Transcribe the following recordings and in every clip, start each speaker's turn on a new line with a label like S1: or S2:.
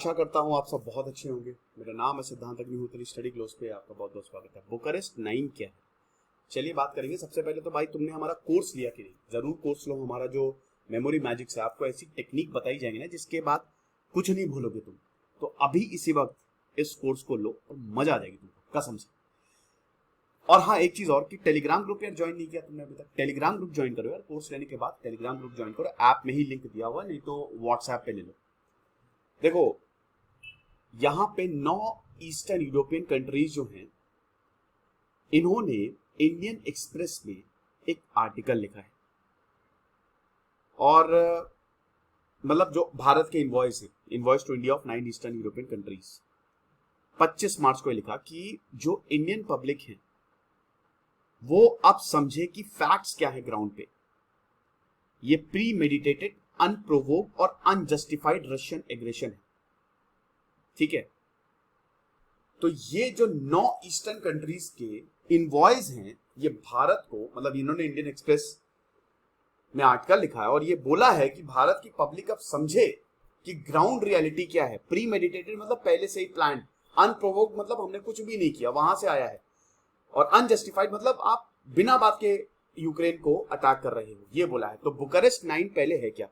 S1: आशा करता हूँ आप सब बहुत अच्छे होंगे। मेरा नाम है सिद्धांत अग्निहोत्री। स्टडी क्लोज पे आपका बहुत बहुत स्वागत है। बुकारेस्ट 9 क्या है, चलिए बात करेंगे। सबसे पहले तो भाई तुमने हमारा कोर्स लिया कि नहीं? जरूर कोर्स लो। हमारा जो मेमोरी मैजिक से आपको ऐसी टेक्निक बताई जाएंगे ना जिसके बाद कुछ नहीं भूलोगे तुम। तो अभी इसी वक्त इस कोर्स को लो और मजा आ जाएगी तुमको कसम से। और हाँ, एक चीज और कि टेलीग्राम ग्रुप यार ज्वाइन नहीं किया तुमने अभी तक, टेलीग्राम ग्रुप ज्वाइन करो यार। कोर्स लेने के बाद टेलीग्राम ग्रुप ज्वाइन करो। ऐप में ही लिंक दिया हुआ, नहीं तो व्हाट्सएप पे ले लो। देखो, यहाँ पे 9 ईस्टर्न यूरोपियन कंट्रीज जो हैं, इन्होंने इंडियन एक्सप्रेस में एक आर्टिकल लिखा है। और मतलब जो भारत के इनवॉइस है, invoice to India of 9 eastern European countries, 25 मार्च को लिखा कि जो इंडियन पब्लिक है वो अब समझे कि फैक्ट्स क्या है ग्राउंड पे। ये प्री मेडिटेटेड, अनप्रोवोक्ड और अनजस्टिफाइड रशियन एग्रेशन है। ठीक है, तो ये जो 9 ईस्टर्न कंट्रीज के इनवॉइस हैं, ये भारत को, मतलब इन्होंने इंडियन एक्सप्रेस में आर्टिकल लिखा है और ये बोला है कि भारत की पब्लिक अब समझे कि ग्राउंड रियलिटी क्या है। प्री मेडिटेटेड मतलब पहले से ही प्लान, अनप्रोवोक्ड मतलब हमने कुछ भी नहीं किया, वहां से आया है, और अनजस्टिफाइड मतलब आप बिना बात के यूक्रेन को अटैक कर रहे हो, ये बोला है। तो बुकारेस्ट 9 पहले है क्या?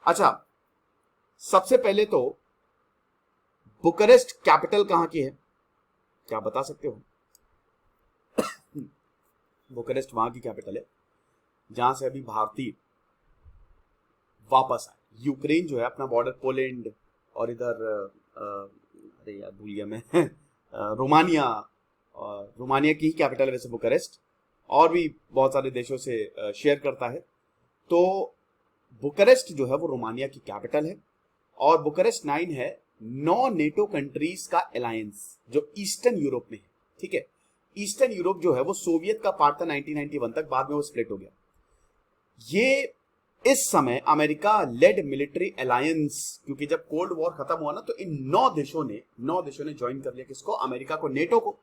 S1: अच्छा, सबसे पहले तो बुकारेस्ट कैपिटल कहां की है, क्या बता सकते हो? बुकारेस्ट वहां की कैपिटल है जहां से अभी भारतीय वापस आए। यूक्रेन जो है अपना बॉर्डर पोलैंड और इधर अरे यार भूल गया मैं रोमानिया, और रोमानिया की ही कैपिटल है वैसे बुकारेस्ट, और भी बहुत सारे देशों से शेयर करता है। तो बुकारेस्ट जो है वो रोमानिया की कैपिटल है। और बुकारेस्ट 9 है 9 नेटो कंट्रीज का अलायंस जो ईस्टर्न यूरोप में है। ठीक है, ईस्टर्न यूरोप जो है वो सोवियत का पार्ट था 1991 तक, बाद में वो स्प्लिट हो गया। ये इस समय अमेरिका लेड मिलिट्री अलायंस, क्योंकि जब कोल्ड वॉर खत्म हुआ ना, तो इन 9 देशों ने ज्वाइन कर लिया किसको? अमेरिका को, नेटो को।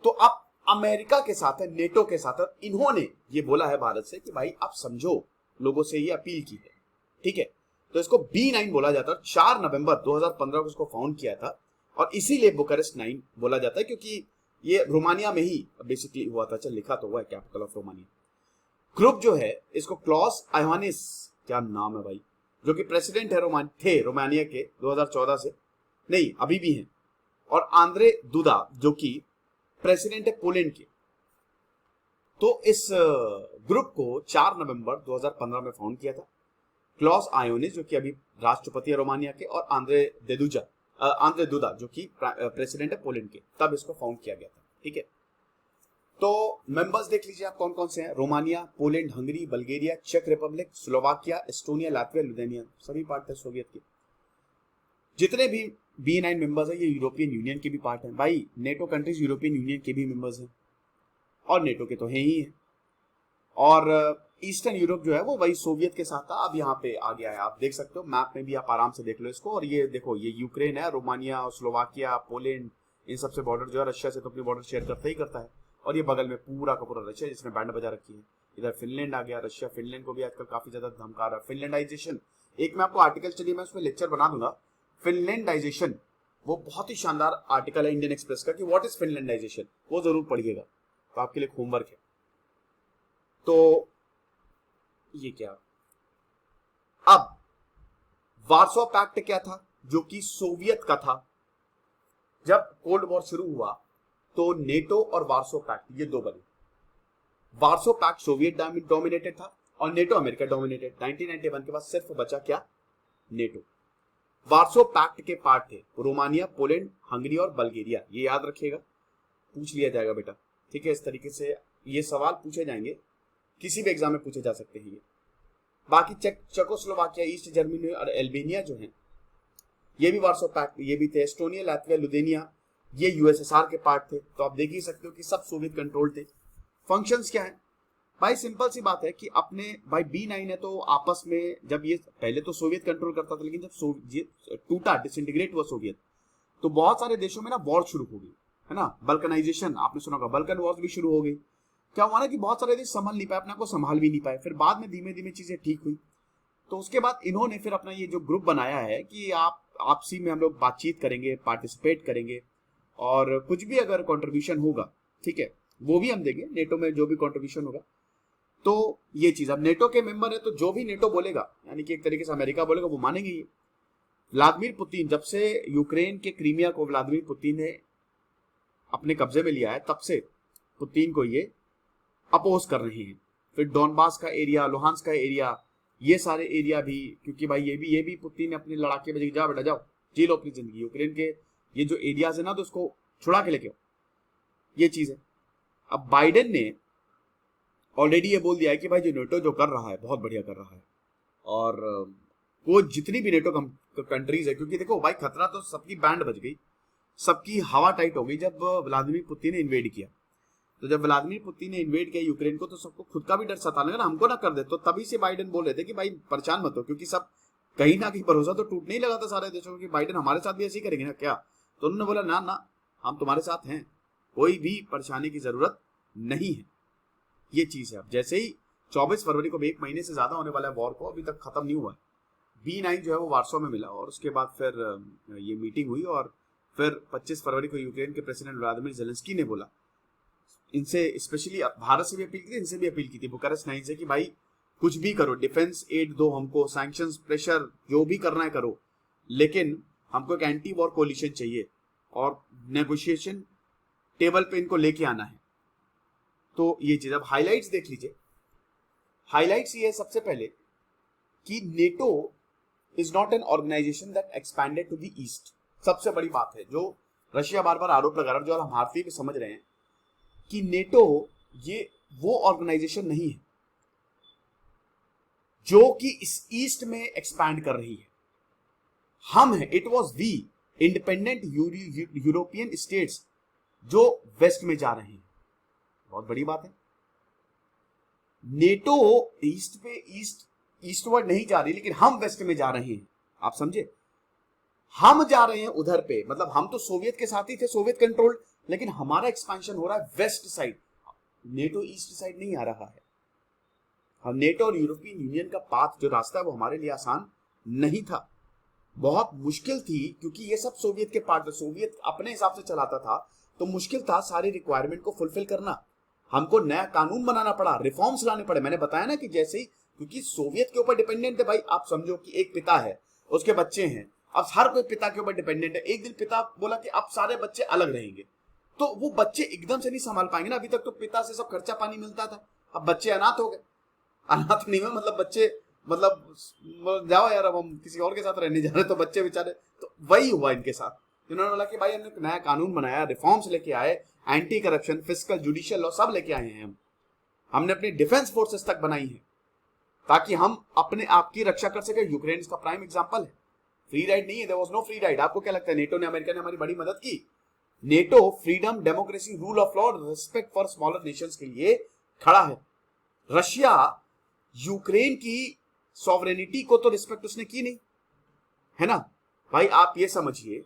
S1: तो अब अमेरिका के साथ है, नेटो के साथ है, इन्होंने ये बोला है भारत से कि भाई आप समझो, लोगों से ये अपील की है। ठीक है, तो इसको B9 बोला जाता है। 4 नवंबर 2015 को इसको फाउंड किया था और इसीलिए बुकारेस्ट 9 बोला जाता है, क्योंकि ये रोमानिया में ही बेसिकली हुआ था। चल, लिखा तो हुआ है कैपिटल ऑफ रोमानिया। ग्रुप जो है इसको क्लॉस आयोनिस, क्या नाम है भाई, जो कि प्रेसिडेंट है रोमानिया के 2014 से, नहीं अभी भी हैं, और आंद्रे दुदा जो कि प्रेसिडेंट है पोलैंड के। तो इस ग्रुप को 4 नवंबर 2015 में फाउंड किया था क्लॉस आयोनिस, जो कि अभी राष्ट्रपति है रोमानिया के, और आंद्रे दुदा जो कि प्रेसिडेंट है पोलैंड के, तब इसको फाउंड किया गया था। ठीक है, तो मेंबर्स देख लीजिए आप कौन कौन से हैं। रोमानिया, पोलैंड, हंगरी, बल्गेरिया, चेक Republic, Slovakia, Estonia, Latvia, Lithuania, सभी पार्ट थे सोवियत के। जितने भी B9 मेंबर्स हैं ये यूरोपियन यूनियन के भी पार्ट हैं। भाई नेटो कंट्रीज यूरोपियन यूनियन के भी मेंबर्स हैं और नेटो के तो हैं ही हैं। और ईस्टर्न यूरोप जो है वो वही सोवियत के साथ था, अब यहाँ पे आ गया है। आप देख सकते हो मैप में भी, आप आराम से देख लो इसको। और ये देखो, ये यूक्रेन है, रोमानिया, स्लोवाकिया, पोलैंड, इन सबसे बॉर्डर जो है रशिया से तो अपनी बॉर्डर शेयर करता ही करता है। और ये बगल में पूरा का पूरा रशिया जिसने बैंड बजा रखी है। इधर फिनलैंड आ गया, रशिया फिनलैंड को भी आजकल काफी ज्यादा धमका रहा है। फिनलैंडाइजेशन, एक मैं आपको आर्टिकल, चलिए मैं उसमें लेक्चर बना दूंगा। फिनलैंडाइजेशन वो बहुत ही शानदार आर्टिकल है इंडियन एक्सप्रेस का कि व्हाट इज फिनलैंडाइजेशन, वो जरूर पढ़िएगा, तो आपके लिए होमवर्क है। तो ये क्या, अब वार्सो पैक्ट क्या था, जो कि सोवियत का था। जब कोल्ड वॉर शुरू हुआ तो नेटो और वार्सो पैक्ट ये दो बने। वार्सो पैक्ट सोवियत डोमिनेटेड था और नेटो अमेरिका डोमिनेटेड। 1991 के बाद सिर्फ बचा क्या? नेटो। वार्सो पैक्ट के पार्ट थे रोमानिया, पोलैंड, हंगरी और बल्गेरिया। ये याद रखिएगा, पूछ लिया जाएगा बेटा। ठीक है, इस तरीके से ये सवाल पूछे जाएंगे, किसी भी एग्जाम में पूछे जा सकते हैं ये। बाकी चेकोस्लोवाकिया, ईस्ट जर्मनी और अल्बानिया जो है ये भी वार्सो पैक्ट, ये भी थे। एस्टोनिया, लातविया, लिथुआनिया ये यूएसएसआर के पार्ट थे। तो आप देख ही सकते हो कि सब सोवियत कंट्रोल थे। फंक्शंस क्या है भाई? सिंपल सी बात है कि अपने भाई B9 है तो आपस में, जब ये पहले तो सोवियत कंट्रोल करता था, लेकिन जब टूटा, डिसइंटीग्रेट हुआ सोवियत, तो बहुत सारे देशों में ना वॉर शुरू हो गई, है ना। बल्कनाइजेशन आपने सुना होगा, बल्कन वॉर भी शुरू हो गई। क्या हुआ ना कि बहुत सारे देश संभल नहीं पाए, अपने आप को संभाल भी नहीं पाए। फिर बाद में धीमे धीमे चीजें ठीक हुई। तो उसके बाद इन्होंने फिर अपना ये जो ग्रुप बनाया है कि आप आपसी में हम लोग बातचीत करेंगे, पार्टिसिपेट करेंगे, और कुछ भी अगर कंट्रीब्यूशन होगा, ठीक है, वो भी हम देंगे, नेटो में जो भी कंट्रीब्यूशन होगा। तो ये चीज, अब नेटो के मेंबर है तो जो भी नेटो बोलेगा, यानी कि एक तरीके से अमेरिका बोलेगा, वो मानेंगे ये। व्लादिमीर पुतिन, जब से यूक्रेन के क्रीमिया को व्लादिमीर पुतिन ने अपने कब्जे में लिया है, तब से पुतिन को ये अपोज कर रहे हैं। फिर डॉनबास का एरिया, लुहांस का एरिया, ये सारे एरिया भी, क्योंकि भाई ये भी पुतिन ने अपने लड़ाके में जा बेटा जाओ, जी लो अपनी जिंदगी, यूक्रेन के ये जो एरियाज है ना, तो उसको छुड़ा के लेके आओ, ये चीज है। अब बाइडेन ने ऑलरेडी ये बोल दिया है कि भाई जो नेटो जो कर रहा है बहुत बढ़िया कर रहा है, और वो जितनी भी नेटो कंट्रीज है, क्योंकि देखो भाई खतरा तो सबकी बैंड बज गई, सबकी हवा टाइट हो गई जब व्लादिमीर पुतिन ने इन्वेड किया। तो जब व्लादिमीर पुतिन ने इन्वेड किया यूक्रेन को, तो सबको खुद का भी डर सताने लगा ना, हमको ना कर दे। तो तभी से बाइडेन बोल रहे थे कि भाई परेशान मत हो, क्योंकि सब कहीं ना कहीं भरोसा तो टूटने ही लगा था सारे देशों को कि बाइडेन हमारे साथ भी ऐसे ही करेंगे ना क्या। तो उन्होंने बोला ना ना, हम तुम्हारे साथ हैं, कोई भी परेशानी की जरूरत नहीं है, ये चीज है। अब जैसे ही 24 फरवरी को, 1 महीने से ज्यादा होने वाला है वॉर को, अभी तक खत्म नहीं हुआ है। B9 जो है वो वार्सो में मिला, और उसके बाद फिर ये मीटिंग हुई, और फिर 25 फरवरी को यूक्रेन के प्रेसिडेंट व्लादिमीर जेलेंस्की ने बोला, इनसे स्पेशली भारत से भी अपील की थी, इनसे भी अपील की थी बुकारेस्ट 9 से, कि भाई कुछ भी करो, डिफेंस एड दो हमको, सैंक्शंस, प्रेशर, जो भी करना है करो, लेकिन हमको एक एंटी वॉर कोलिशन चाहिए, और नेगोशिएशन टेबल पे इनको लेके आना है। तो ये चीज, अब हाइलाइट्स देख लीजिए। हाइलाइट्स ये है सबसे पहले कि NATO is not an organization that expanded to the east. सबसे बड़ी बात है जो रशिया बार बार आरोप लगा रहा है, जो हम हार्फी पे समझ रहे हैं, कि नेटो ये वो ऑर्गेनाइजेशन नहीं है जो कि इस ईस्ट में एक्सपैंड कर रही है। हम है, it was we independent European states जो वेस्ट में जा रहे हैं। बहुत बड़ी बात है। नेटो ईस्ट पे ईस्टवर्ड नहीं जा रही, लेकिन हम वेस्ट में जा रहे हैं। आप समझे, हम जा रहे हैं उधर पे, मतलब हम तो सोवियत के साथ ही थे, सोवियत कंट्रोल्ड, लेकिन हमारा एक्सपेंशन हो रहा है west side, NATO east side नहीं आ रहा है। हम नेटो और यूरोपियन यूनियन का पाथ, जो रास्ता है, वो हमारे लिए आसान नहीं था, बहुत मुश्किल थी, क्योंकि ये सब सोवियत के पार्ट, सोवियत अपने हिसाब से चलाता था, तो मुश्किल था सारी रिक्वायरमेंट को फुलफिल करना। हमको नया कानून बनाना पड़ा, रिफॉर्म्स लाने पड़े। मैंने बताया ना कि जैसे ही, क्योंकि सोवियत के ऊपर डिपेंडेंट थे भाई, आप समझो कि एक पिता है, उसके बच्चे हैं, अब हर कोई पिता के ऊपर डिपेंडेंट है। एक दिन पिता बोला कि अब सारे बच्चे अलग रहेंगे, तो वो बच्चे एकदम से नहीं संभाल पाएंगे ना। अभी तक तो पिता से सब खर्चा पानी मिलता था, अब बच्चे अनाथ हो गए। अनाथ नहीं हुए, मतलब बच्चे, मतलब जाओ यार, अब हम किसी और के साथ रहने जा रहे, तो बच्चे बेचारे, तो वही हुआ इनके साथ। उन्होंने बोला कि भाई हमने एक नया कानून बनाया, रिफॉर्म्स लेके आए, anti corruption, fiscal, judicial law सब लेके आए हैं। हमने अपनी डिफेंस फोर्सेस तक बनाई है, ताकि हम अपने आप की रक्षा कर सके। यूक्रेन इसका प्राइम एग्जांपल है। फ्री राइड नहीं है, there was no free ride. आपको क्या लगता है नेटो ने, अमेरिका ने हमारी बड़ी मदद की? NATO freedom, democracy, rule of law, respect for smaller Nations के लिए खड़ा है। रशिया यूक्रेन की सॉवरेनिटी को तो रिस्पेक्ट उसने की नहीं, है ना भाई। आप ये समझिए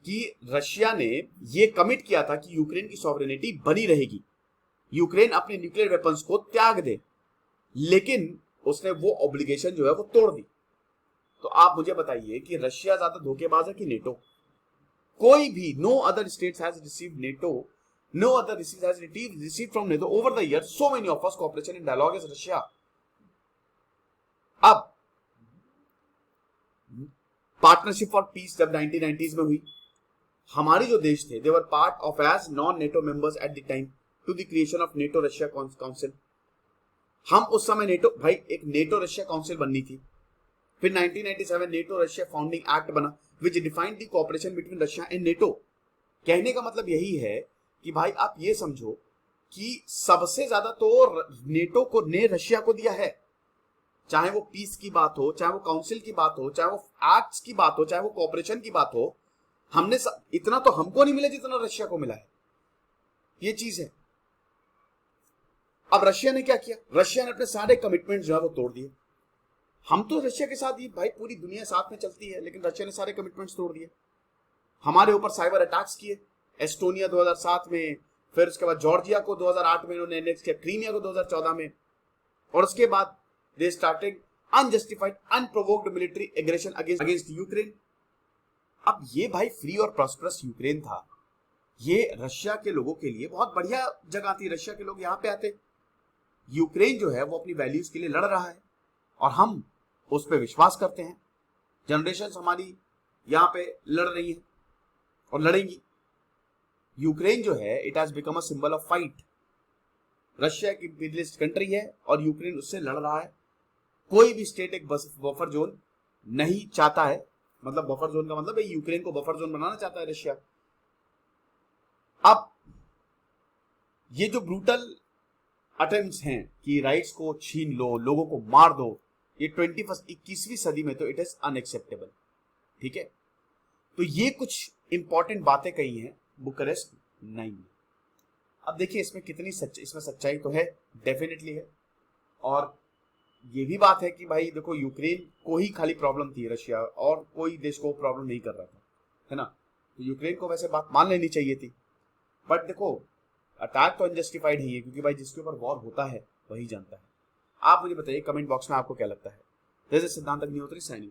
S1: कि रशिया ने ये कमिट किया था कि यूक्रेन की सॉवरेनिटी बनी रहेगी, यूक्रेन अपने न्यूक्लियर वेपन्स को त्याग दे, लेकिन उसने वो ऑब्लिगेशन जो है वो तोड़ दी। तो आप मुझे बताइए कि रशिया ज्यादा धोखेबाज है कि नेटो? कोई भी, no other states has received NATO, no other states has received from NATO over the year so many of us cooperation in dialogue as Russia. अब पार्टनरशिप फॉर पीस जब 1990s में हुई, हमारे जो देश थे, they were part of as non NATO members at the time to the creation of NATO Russia council. हम उस समय नेटो, भाई एक नेटो रशिया काउंसिल बननी थी। फिर 1997 नेटो रशिया फाउंडिंग एक्ट बना, which defined the cooperation between Russia and NATO. कहने का मतलब यही है कि भाई आप ये समझो कि सबसे ज्यादा तो नेटो को ने रशिया को दिया है, चाहे वो पीस की बात हो, चाहे वो काउंसिल की बात हो, चाहे वो एक्ट्स की बात हो, चाहे वो कोऑपरेशन की बात हो। हमने इतना तो हमको नहीं मिला जितना रशिया को मिला है, ये चीज है। अब रशिया ने क्या किया? रशिया ने अपने सारे कमिटमेंट जो है वो तोड़ दिए। हम तो रशिया के साथ ही, भाई पूरी दुनिया साथ में चलती है, लेकिन रशिया ने सारे कमिटमेंट्स तोड़ दिए। हमारे ऊपर साइबर अटैक्स किए, एस्टोनिया 2007 में, फिर उसके बाद जॉर्जिया को 2008 में उन्होंने एनेक्स किया, क्रीमिया को 2014 में, और उसके बाद they started unjustified unprovoked military aggression against Ukraine. अब ये भाई फ्री और प्रॉस्परस यूक्रेन था, ये रशिया के लोगों के लिए बहुत बढ़िया जगह थी, रशिया के लोग यहाँ पे आते। यूक्रेन जो है वो अपनी वैल्यूज के लिए लड़ रहा है और हम उस पर विश्वास करते हैं। जनरेशन हमारी यहाँ पे लड़ रही है और लड़ेंगी। यूक्रेन जो है it has become a symbol of fight. Russia की मिडिलिस्ट कंट्री है और यूक्रेन उससे लड़ रहा है। कोई भी स्टेट एक बफर जोन नहीं चाहता है, मतलब बफर जोन का मतलब है यूक्रेन को बफर जोन बनाना चाहता है रशिया। अब ये जो ब्रूटल अटेम्प्ट्स हैं कि राइट्स को छीन लो, लोगों को मार दो, ये 21वीं सदी में तो इट इज अनएक्सेप्टेबल। ठीक है, तो ये कुछ इंपॉर्टेंट बातें कही हैं बुकारेस्ट 9 में। अब देखिए इसमें कितनी इसमें सच्चाई तो है, डेफिनेटली है। और ये भी बात है कि भाई देखो यूक्रेन को ही खाली प्रॉब्लम थी, रशिया और कोई देश को प्रॉब्लम नहीं कर रहा था, है ना। तो यूक्रेन को वैसे बात मान लेनी चाहिए थी, बट देखो अटैक तो अनजस्टिफाइड ही है, क्योंकि भाई जिसके ऊपर वॉर होता है वही जानता है। आप मुझे बताइए कमेंट बॉक्स में आपको क्या लगता है। दिस इज सिद्धांत अग्निहोत्री साइनिंग।